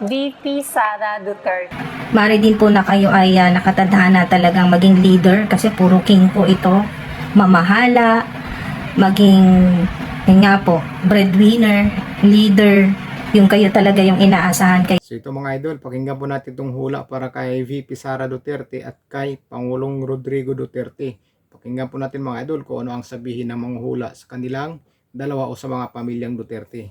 VP Sara Duterte. Mari din po na kayo ay nakatadhana talagang maging leader kasi puro king po ito. Mamahala, maging yun nga po, breadwinner, leader, yung kayo talaga yung inaasahan kayo. So ito mga idol, pakinggan po natin itong hula para kay VP Sara Duterte at kay Pangulong Rodrigo Duterte. Pakinggan po natin mga idol kung ano ang sabihin ng mga hula sa kanilang dalawa o sa mga pamilyang Duterte.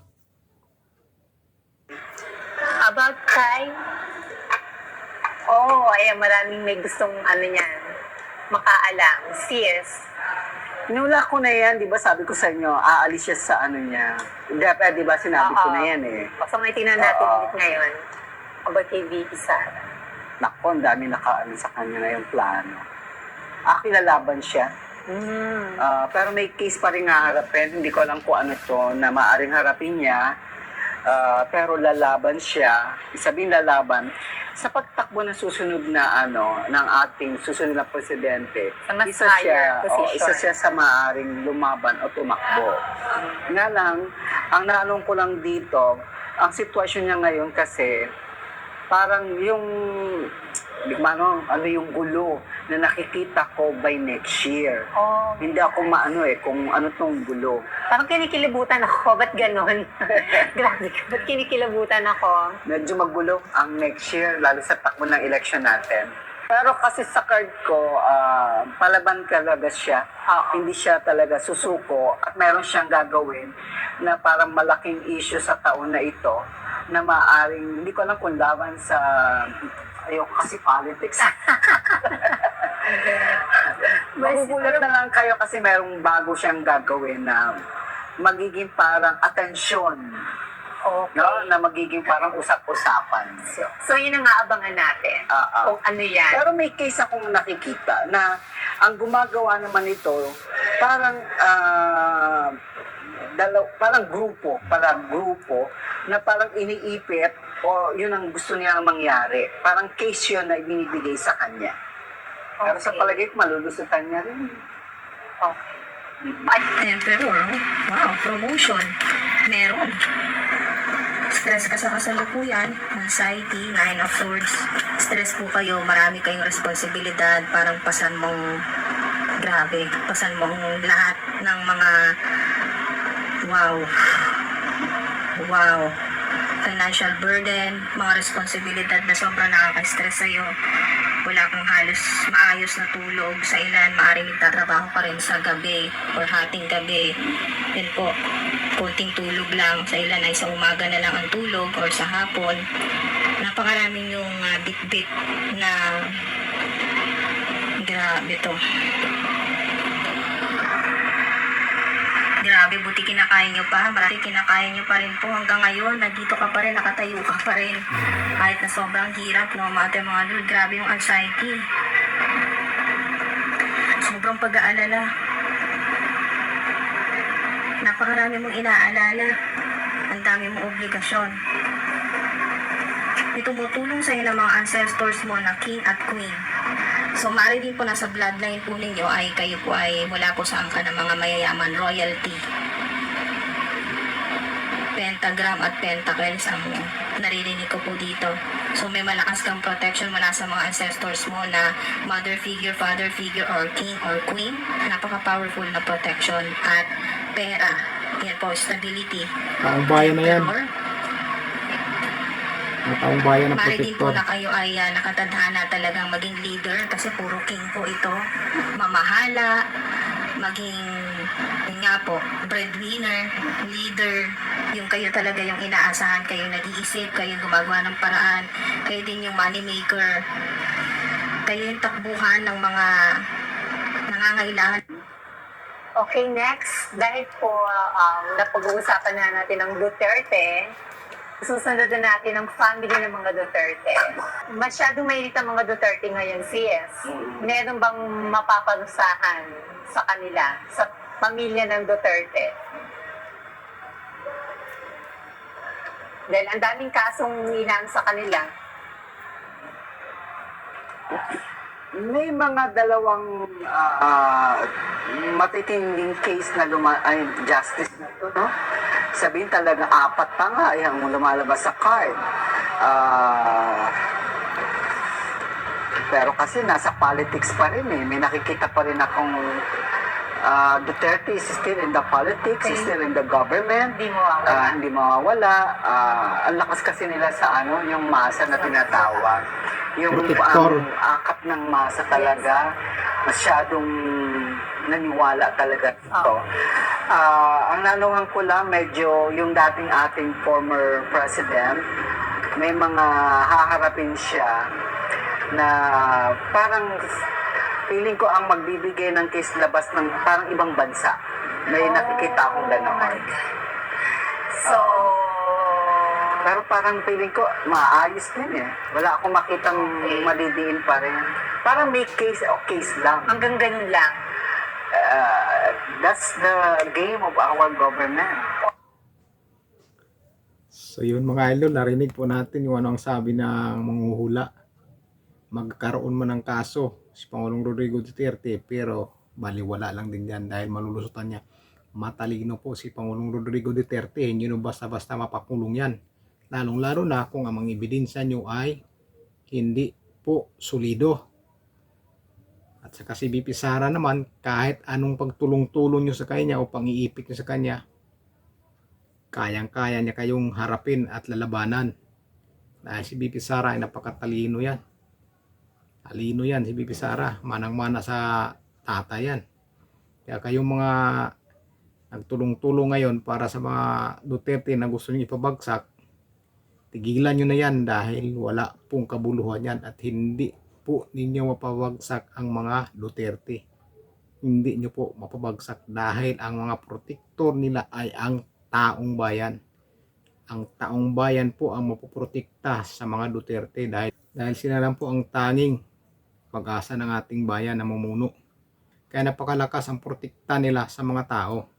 About kay... ayan, maraming may gustong niyan, makaalam. Sis. Nula ko na yan, di ba sabi ko sa inyo, aalis siya sa niya. Di ba sinabi ko na yan eh. So may tingnan natin Oo. ulit ngayon about kay VP Sara. Nako, ang dami nakaano sa kanya na yung plano. Lalaban siya. Pero may case pa rin nga harapin. Hindi ko alam kung ano to na maaring harapin niya. Pero lalaban siya. Sabihin lalaban sa pagtakbo ng susunod na ng ating susunod na presidente. Sa mas higher position. Isa siya sa maaring lumaban o tumakbo. Nga lang, ang naanong ko lang dito, ang sitwasyon niya ngayon kasi parang yung yung gulo na nakikita ko by next year. Hindi ako kung ano tong gulo. Parang kinikilabutan ako. Ba't ganon? Grabe ka. Ba't kinikilabutan ako? Medyo magulo ang next year, lalo sa takbo ng election natin. Pero kasi sa card ko, palaban talaga siya. Hindi siya talaga susuko at meron siyang gagawin na parang malaking issue sa taon na ito na maaring, hindi ko alam kung laban sa, ayoko kasi politics. Magugulat na lang kayo kasi merong bago siyang gagawin na magiging parang atensyon. Okay. No? Na magiging parang usap-usapan. So yun ang aabangan natin. Kung ano yan. Pero may case akong nakikita na ang gumagawa naman ito parang parang grupo na parang iniipit o yun ang gusto niya mangyari. Parang case yun na ibinibigay sa kanya. Pero sa palagay ko, malulusutan niya rin. Okay. Pero, wow, promotion. Meron. Stress ka sa kasalukuyan, anxiety, 9 of swords. Stress po kayo, marami kayong responsibilidad, parang pasan mong lahat ng mga wow, financial burden, mga responsibilidad na sobrang nakaka-stress sa'yo. Wala kang halos maayos na tulog. Sa ilan, maaaring nagtatrabaho ka rin sa gabi or hating gabi. Yan po, konting tulog lang. Sa ilan ay sa umaga na lang ang tulog or sa hapon. Napakaraming yung bit-bit na grabe to. Grabe, buti kinakaya nyo pa. Marami kinakaya nyo pa rin po hanggang ngayon. Nandito ka pa rin, nakatayo ka pa rin. Kahit na sobrang hirap, no, mga lord. Grabe yung anxiety. Sobrang pag-aalala. Napakarami mong inaalala. Ang dami mong obligasyon. May tumutulong sa'yo ng mga ancestors mo na king at queen. So, maaari din po nasa bloodline po ninyo ay kayo po ay mula po sa angka ng mga mayayaman, royalty. Pentagram at pentacles ang naririnig ko po dito. So, may malakas kang protection mula sa mga ancestors mo na mother figure, father figure, or king or queen. Napaka-powerful na protection. At pera. Yan po, stability. Taong bayan na yan. Taong bayan na Mari din po protector. na kayo ay nakatadhana talagang maging leader kasi puro king po ito. Mamahala, maging yun nga po, breadwinner, leader, yung kayo talaga yung inaasahan, kayo nag-iisip, kayo gumagawa ng paraan, kayo din yung money maker, kayo yung takbuhan ng mga nangangailangan. Okay, next. Dahil po napag-uusapan na natin ang Duterte, susunod na natin ang family ng mga Duterte. Masyadong mainit ang mga Duterte ngayon, CS. Meron bang mapaparusahan sa kanila, sa pamilya ng Duterte? Dahil ang daming kasong inaan sa kanila. May mga dalawang matitinding case na justice na ito, no? Sabihin talaga, 4 pa nga yung lumalabas sa card. Ah, pero kasi nasa politics pa rin eh. May nakikita pa rin akong Duterte is still in the politics, is still in the government. Hindi mo ako. Hindi mawawala. Ang lakas kasi nila sa yung masa na tinatawag. Yung Protector. akap ng masa talaga. Masyadong naniwala talaga ito. Ang nanuhan ko lang, medyo yung dating ating former president, may mga haharapin siya na parang feeling ko ang magbibigay ng case labas ng parang ibang bansa. May nakikita akong gano'n. So, Pero parang feeling ko maayos din eh. Wala akong makitang malidiin pa rin. Parang may case o case lang. hanggang ganun lang. That's the game of our government. So yun mga idol, narinig po natin yung ano ang sabi ng manghuhula. Magkaroon man ng kaso si Pangulong Rodrigo Duterte, pero baliwala lang din yan dahil malulusutan niya. Matalino po si Pangulong Rodrigo Duterte, hindi nyo basta-basta mapakulong yan. Lalong-lalo na kung ang mga ebidensya nyo ay hindi po solido. At saka si VP Sara naman, kahit anong pagtulong-tulong nyo sa kanya o pang-iipit nyo sa kanya, kayang-kaya niya kayong harapin at lalabanan. Dahil si VP Sara ay napakatalino yan. Talino yan si VP Sara, manang-mana sa tatay yan. Kaya kayong mga nagtulong-tulong ngayon para sa mga Duterte na gusto nyo ipabagsak, tigilan nyo na yan dahil wala pong kabuluhan yan at hindi po ninyo mapabagsak ang mga Duterte. Hindi nyo po mapabagsak dahil ang mga protektor nila ay ang taong bayan. Ang taong bayan po ang mapoprotekta sa mga Duterte dahil sila lang po ang tanging pag-asa ng ating bayan na mamuno. Kaya napakalakas ang protekta nila sa mga tao.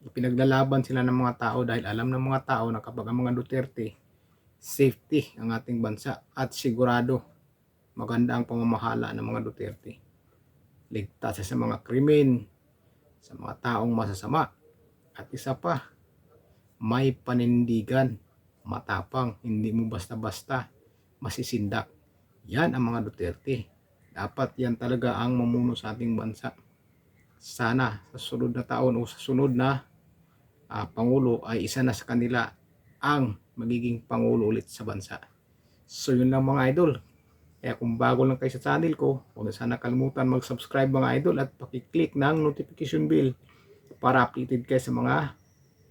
Ipinaglalaban sila ng mga tao dahil alam ng mga tao na kapag ang mga Duterte, safety ang ating bansa at sigurado maganda ang pamamahala ng mga Duterte. Ligtas sa mga krimen, sa mga taong masasama. At isa pa, may panindigan, matapang, hindi mo basta-basta masisindak. Yan ang mga Duterte. Dapat yan talaga ang mamuno sa ating bansa. Sana sa sunod na taon o sa sunod na Pangulo ay isa na sa kanila ang magiging Pangulo ulit sa bansa. So yun lang mga idol. Kaya kung bago lang kayo sa channel ko, huwag na sana kalimutan mag-subscribe mga idol at pakiclick ng notification bell para updated kayo sa mga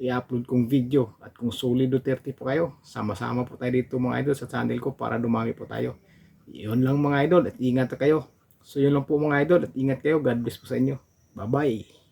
i-upload kong video. At kung solid Duterte po kayo, sama-sama po tayo dito mga idol sa channel ko para dumami po tayo. Yun lang mga idol at ingat kayo. So yun lang po mga idol at ingat kayo. God bless po sa inyo. Bye bye.